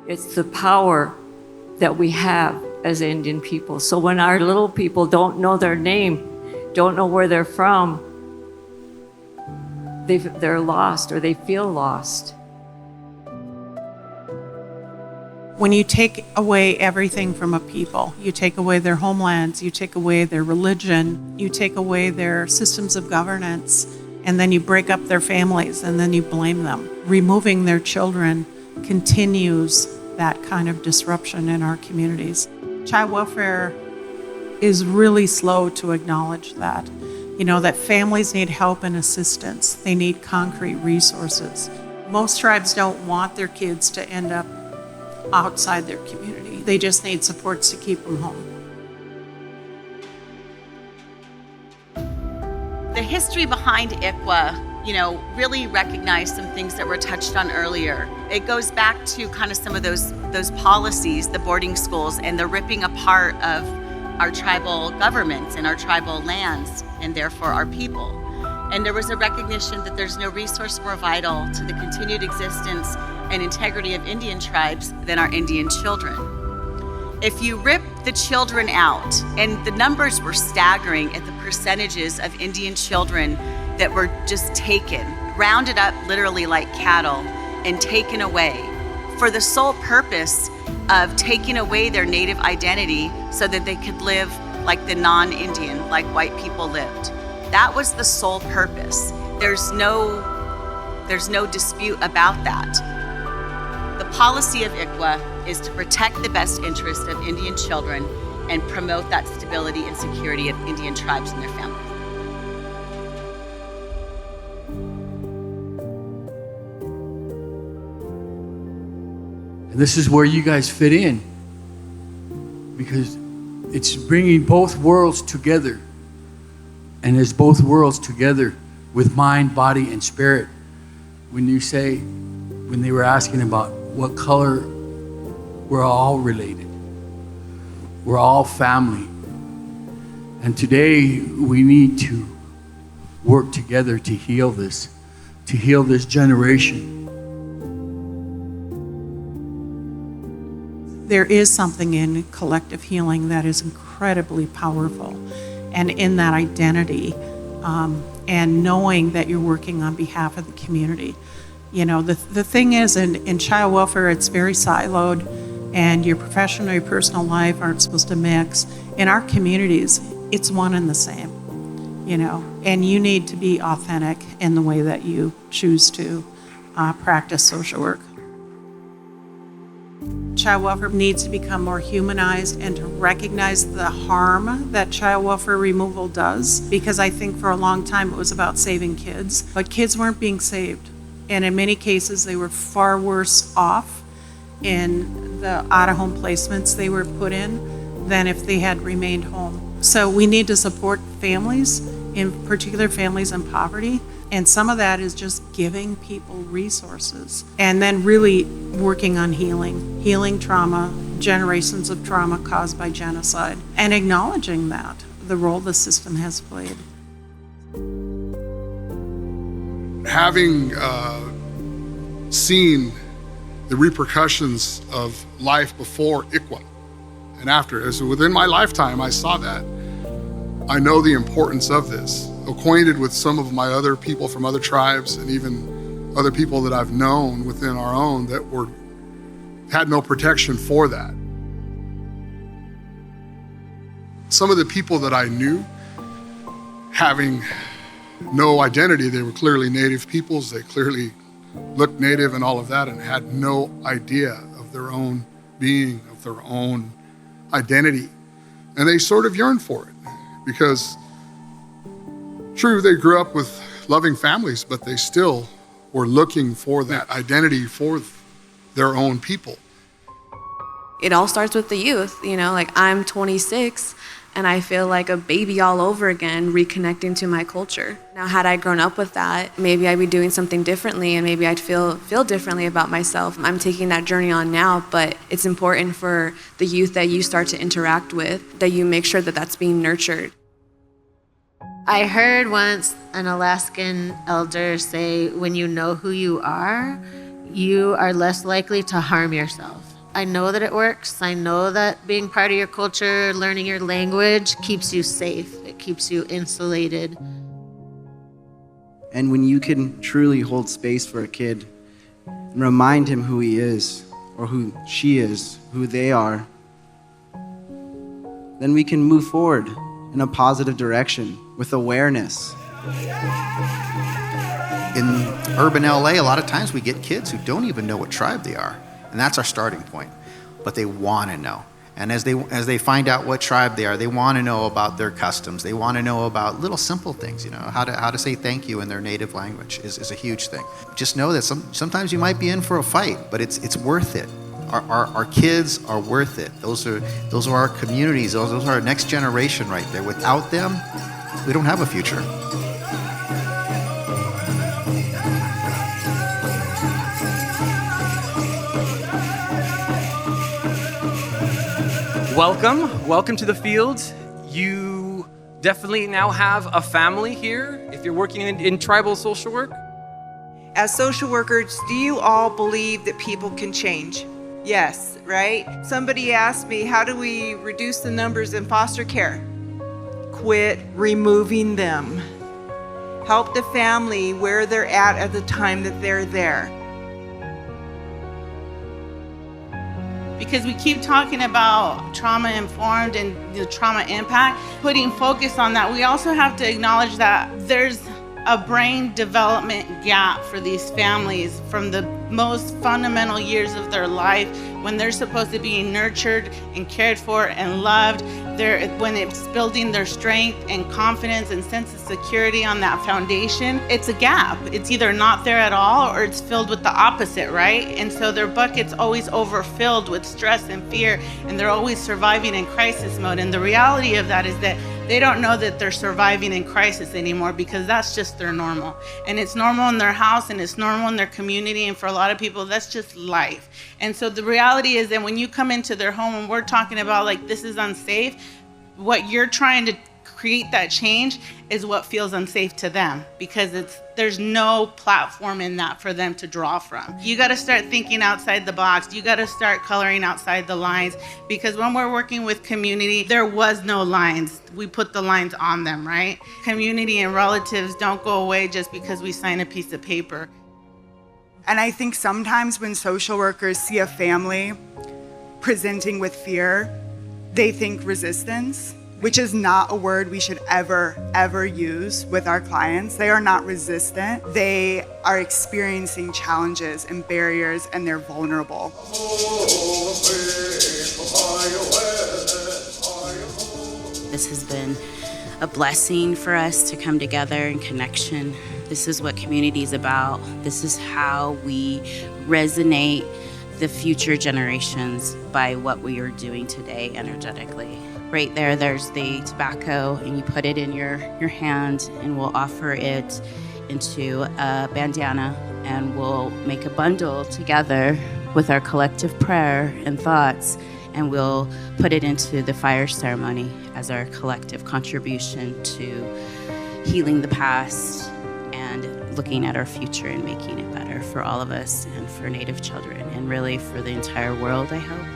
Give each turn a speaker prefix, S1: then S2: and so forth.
S1: It's the power that we have as Indian people. So when our little people don't know their name, don't know where they're from, they're lost or they feel lost.
S2: When you take away everything from a people, you take away their homelands, you take away their religion, you take away their systems of governance, and then you break up their families and then you blame them. Removing their children continues that kind of disruption in our communities. Child welfare is really slow to acknowledge that. You know, that families need help and assistance. They need concrete resources. Most tribes don't want their kids to end up outside their community. They just need supports to keep them home.
S3: The history behind ICWA, really recognized some things that were touched on earlier. It goes back to kind of some of those policies, the boarding schools, and the ripping apart of our tribal governments and our tribal lands, and therefore our people. And there was a recognition that there's no resource more vital to the continued existence and integrity of Indian tribes than our Indian children. If you rip the children out, and the numbers were staggering at the percentages of Indian children that were just taken, rounded up literally like cattle, and taken away for the sole purpose of taking away their native identity so that they could live like the non-Indian, like white people lived. That was the sole purpose. There's no dispute about that. The policy of ICWA is to protect the best interest of Indian children and promote that stability and security of Indian tribes and their families.
S4: And this is where you guys fit in, because it's bringing both worlds together. And as both worlds together with mind, body, and spirit, when they were asking about what color, we're all related. We're all family. And today we need to work together to heal this generation.
S2: There is something in collective healing that is incredibly powerful. And in that identity, and knowing that you're working on behalf of the community. You know, the thing is, in child welfare, it's very siloed, and your professional and your personal life aren't supposed to mix. In our communities, it's one and the same, and you need to be authentic in the way that you choose to practice social work. Child welfare needs to become more humanized and to recognize the harm that child welfare removal does, because I think for a long time it was about saving kids, but kids weren't being saved. And in many cases, they were far worse off in the out-of-home placements they were put in than if they had remained home. So we need to support families, in particular families in poverty. And some of that is just giving people resources and then really working on healing trauma, generations of trauma caused by genocide, and acknowledging that, the role the system has played.
S5: Having seen the repercussions of life before ICWA and after, so within my lifetime, I saw that. I know the importance of this. Acquainted with some of my other people from other tribes and even other people that I've known within our own that had no protection for that. Some of the people that I knew, having no identity, they were clearly native peoples, they clearly looked native and all of that, and had no idea of their own being, of their own identity. And they sort of yearned for it, because true, they grew up with loving families, but they still were looking for that identity for their own people.
S6: It all starts with the youth, like I'm 26 and I feel like a baby all over again, reconnecting to my culture. Now, had I grown up with that, maybe I'd be doing something differently and maybe I'd feel differently about myself. I'm taking that journey on now, but it's important for the youth that you start to interact with, that you make sure that that's being nurtured.
S7: I heard once an Alaskan elder say, when you know who you are less likely to harm yourself. I know that it works. I know that being part of your culture, learning your language keeps you safe. It keeps you insulated.
S8: And when you can truly hold space for a kid and remind him who he is, or who she is, who they are, then we can move forward in a positive direction with awareness.
S9: In urban LA, a lot of times we get kids who don't even know what tribe they are. And that's our starting point. But they want to know. And as they find out what tribe they are, they want to know about their customs. They want to know about little simple things, how to say thank you in their native language is a huge thing. Just know that sometimes you might be in for a fight, but it's worth it. Our kids are worth it. Those are our communities. Those are our next generation right there. Without them, we don't have a future.
S10: Welcome to the field. You definitely now have a family here if you're working in tribal social work.
S11: As social workers, do you all believe that people can change? Yes, right? Somebody asked me, how do we reduce the numbers in foster care? Quit removing them. Help the family where they're at the time that they're there.
S2: Because we keep talking about trauma-informed and the trauma impact, putting focus on that, we also have to acknowledge that there's a brain development gap for these families from the most fundamental years of their life when they're supposed to be nurtured and cared for and loved. When it's building their strength and confidence and sense of security on that foundation, it's a gap. It's either not there at all or it's filled with the opposite, right? And so their bucket's always overfilled with stress and fear, and they're always surviving in crisis mode. And the reality of that is that they don't know that they're surviving in crisis anymore because that's just their normal. And it's normal in their house and it's normal in their community, and for a lot of people, that's just life. And so the reality is that when you come into their home and we're talking about like, this is unsafe, what you're trying to create that change is what feels unsafe to them because there's no platform in that for them to draw from. You got to start thinking outside the box. You got to start coloring outside the lines because when we're working with community, there was no lines. We put the lines on them, right? Community and relatives don't go away just because we sign a piece of paper.
S11: And I think sometimes when social workers see a family presenting with fear, they think resistance, which is not a word we should ever use with our clients. They are not resistant. They are experiencing challenges and barriers, and they're vulnerable.
S12: This has been a blessing for us to come together in connection. This is what community is about. This is how we resonate the future generations by what we are doing today energetically. Right there's the tobacco, and you put it in your hand, and we'll offer it into a bandana, and we'll make a bundle together with our collective prayer and thoughts, and we'll put it into the fire ceremony as our collective contribution to healing the past and looking at our future and making it better for all of us and for Native children and really for the entire world, I hope.